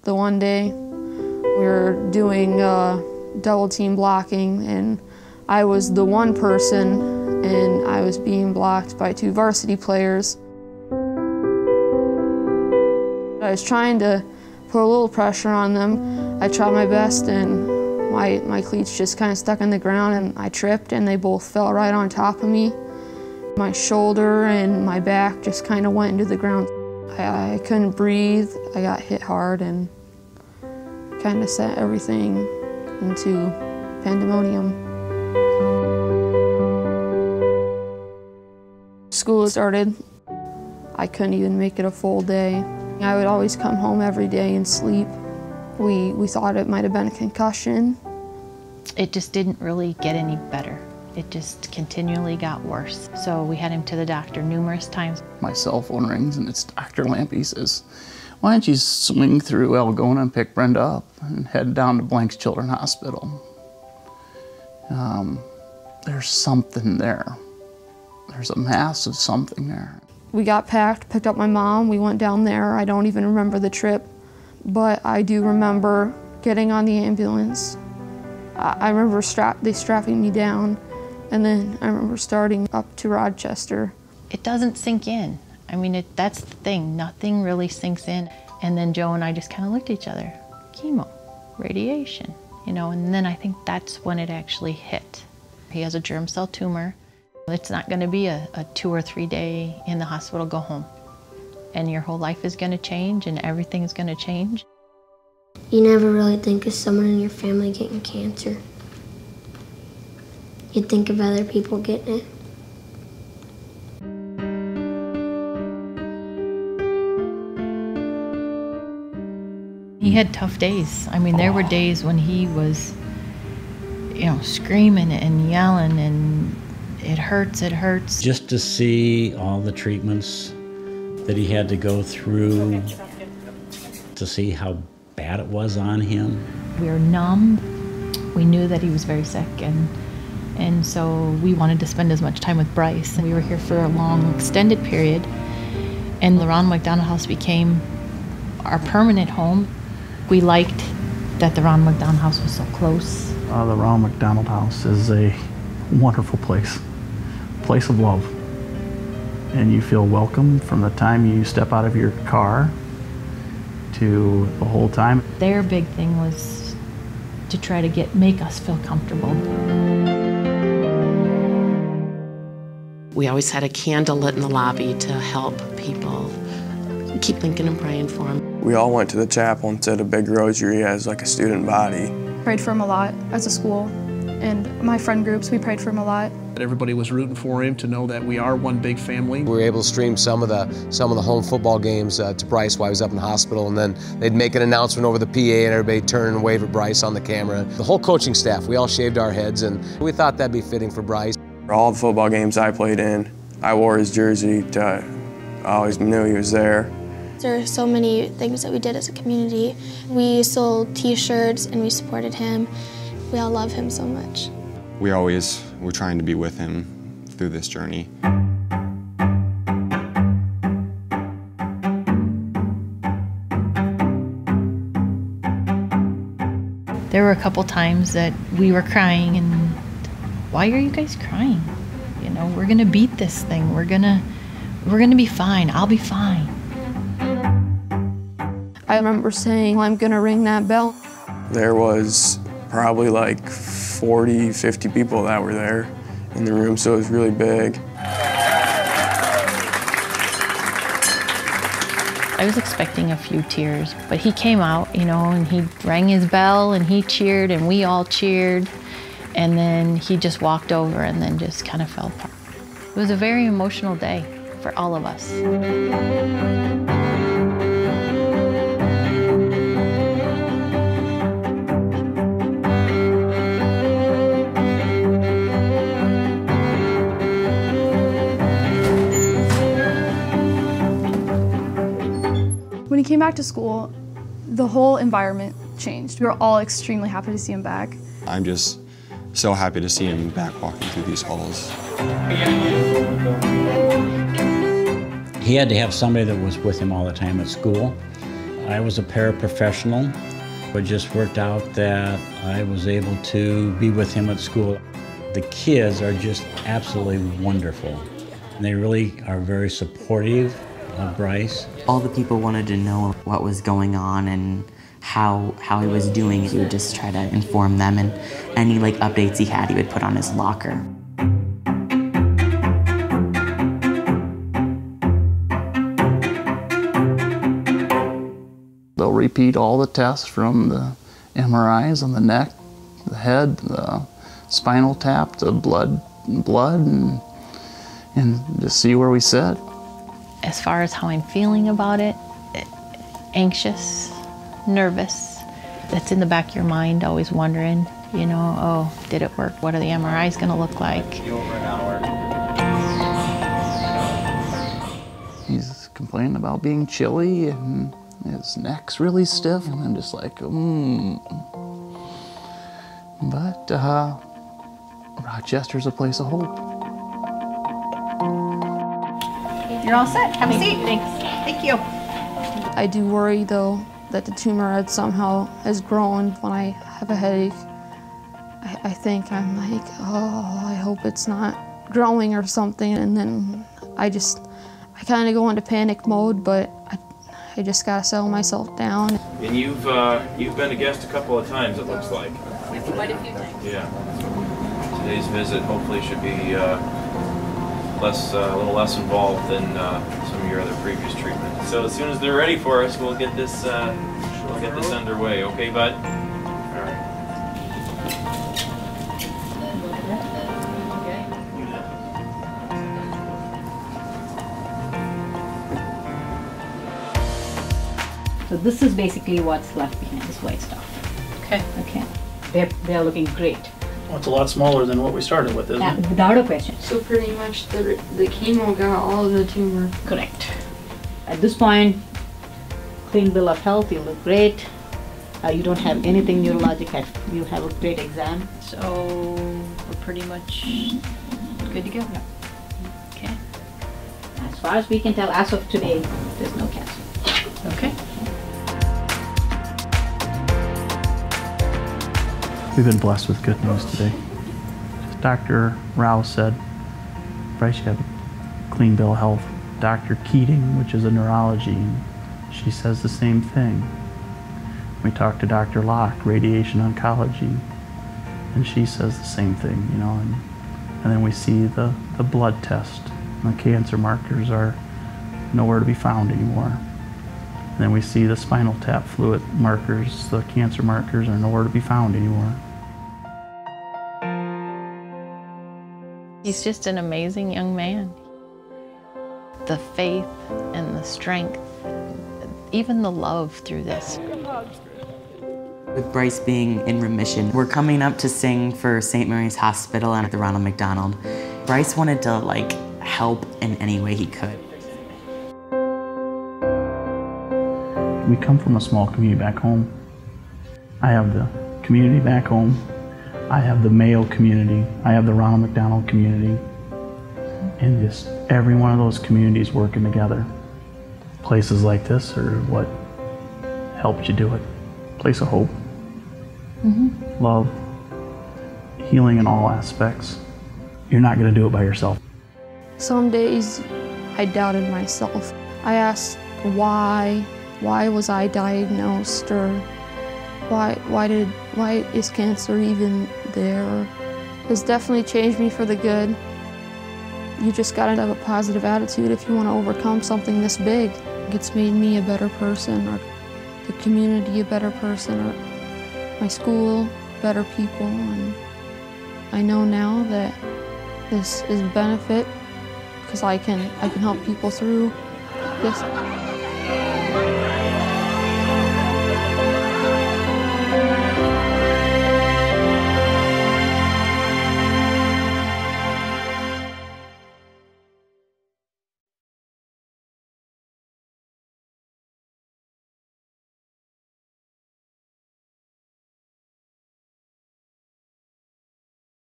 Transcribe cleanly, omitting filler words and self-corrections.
The one day we were doing double team blocking, and I was the one person and I was being blocked by 2 varsity players. I was trying to put a little pressure on them. I tried my best, and my cleats just kind of stuck in the ground, and I tripped and they both fell right on top of me. My shoulder and my back just kind of went into the ground. I couldn't breathe. I got hit hard and kind of set everything into pandemonium. School started. I couldn't even make it a full day. I would always come home every day and sleep. We thought it might have been a concussion. It just didn't really get any better. It just continually got worse. So we had him to the doctor numerous times. My cell phone rings and it's Dr. Lampy. He says, "Why don't you swing through Algona and pick Brenda up and head down to Blanks Children's Hospital? There's something there. There's a massive something there." We got packed, picked up my mom, we went down there. I don't even remember the trip, but I do remember getting on the ambulance. I remember they strapping me down, and then I remember starting up to Rochester. It doesn't sink in. I mean, that's the thing, nothing really sinks in. And then Joe and I just kind of looked at each other. Chemo, radiation, you know, and then I think that's when it actually hit. He has a germ cell tumor. It's not going to be a 2 or 3 day in the hospital, go home. And your whole life is going to change and everything is going to change. You never really think of someone in your family getting cancer. You think of other people getting it. He had tough days. I mean, there were days when he was, you know, screaming and yelling and it hurts, it hurts. Just to see all the treatments that he had to go through, to see how bad it was on him. We were numb. We knew that he was very sick, and so we wanted to spend as much time with Bryce. We were here for a long, extended period, and the Ronald McDonald house became our permanent home. We liked that the Ronald McDonald house was so close. The Ronald McDonald house is a wonderful place of love. And you feel welcome from the time you step out of your car to the whole time. Their big thing was to try to make us feel comfortable. We always had a candle lit in the lobby to help people keep thinking and praying for them. We all went to the chapel and said a big rosary as like a student body. Prayed for him a lot as a school, and my friend groups, we prayed for him a lot. Everybody was rooting for him to know that we are one big family. We were able to stream some of the home football games to Bryce while he was up in the hospital, and then they'd make an announcement over the PA and everybody turn and wave at Bryce on the camera. The whole coaching staff, we all shaved our heads, and we thought that'd be fitting for Bryce. All the football games I played in, I wore his jersey. I always knew he was there. There are so many things that we did as a community. We sold t-shirts and we supported him. We all love him so much. We always were trying to be with him through this journey. There were a couple times that we were crying, and why are you guys crying? You know, we're gonna beat this thing. We're gonna be fine. I'll be fine. I remember saying, "I'm gonna ring that bell." There was probably like 40, 50 people that were there in the room, so it was really big. I was expecting a few tears, but he came out, you know, and he rang his bell and he cheered and we all cheered, and then he just walked over and then just kind of fell apart. It was a very emotional day for all of us. When he came back to school, the whole environment changed. We were all extremely happy to see him back. I'm just so happy to see him back walking through these halls. He had to have somebody that was with him all the time at school. I was a paraprofessional. It just worked out that I was able to be with him at school. The kids are just absolutely wonderful. They really are very supportive of Bryce. All the people wanted to know what was going on and how he was doing. He would just try to inform them, and any updates he had, he would put on his locker. They'll repeat all the tests from the MRIs on the neck, the head, the spinal tap, the blood, and just see where we sit. As far as how I'm feeling about it, anxious, nervous. That's in the back of your mind, always wondering, oh, did it work? What are the MRIs going to look like? He's complaining about being chilly and his neck's really stiff, and I'm just like, But Rochester's a place of hope. You're all set. Have a seat. Thanks. Thank you. I do worry, though, that the tumor somehow has grown. When I have a headache, I think I'm like, oh, I hope it's not growing or something. And then I kind of go into panic mode, but I just gotta settle myself down. And you've been a guest a couple of times, it looks like. Quite a few times. Yeah. Today's visit hopefully should be a little less involved than some of your other previous treatments. So as soon as they're ready for us, we'll get this underway. Okay, bud? All right. So this is basically what's left behind, this white stuff. Okay. Okay. They're looking great. Well, it's a lot smaller than what we started with, isn't it? Without a question. So pretty much the chemo got all of the tumor. Correct. At this point, clean bill of health, you look great. You don't have anything neurologic. You have a great exam. So we're pretty much good to go. Yeah. Okay. As far as we can tell, as of today, there's no cancer. Okay. We've been blessed with good news today. Dr. Rao said, Bryce, you have a clean bill of health. Dr. Keating, which is a neurology, she says the same thing. We talked to Dr. Locke, radiation oncology, and she says the same thing, and then we see the blood test. And the cancer markers are nowhere to be found anymore. And then we see the spinal tap fluid markers, the cancer markers are nowhere to be found anymore. He's just an amazing young man. The faith and the strength, even the love through this. With Bryce being in remission, we're coming up to sing for St. Mary's Hospital and at the Ronald McDonald. Bryce wanted to help in any way he could. We come from a small community back home. I have the community back home. I have the Mayo community. I have the Ronald McDonald community. And just every one of those communities working together. Places like this are what helps you do it. Place of hope, love, healing in all aspects. You're not going to do it by yourself. Some days I doubted myself. I asked why was I diagnosed, or why is cancer even there? It's definitely changed me for the good. You just gotta have a positive attitude if you want to overcome something this big. It's made me a better person, or the community a better person, or my school better people, and I know now that this is a benefit because I can help people through this.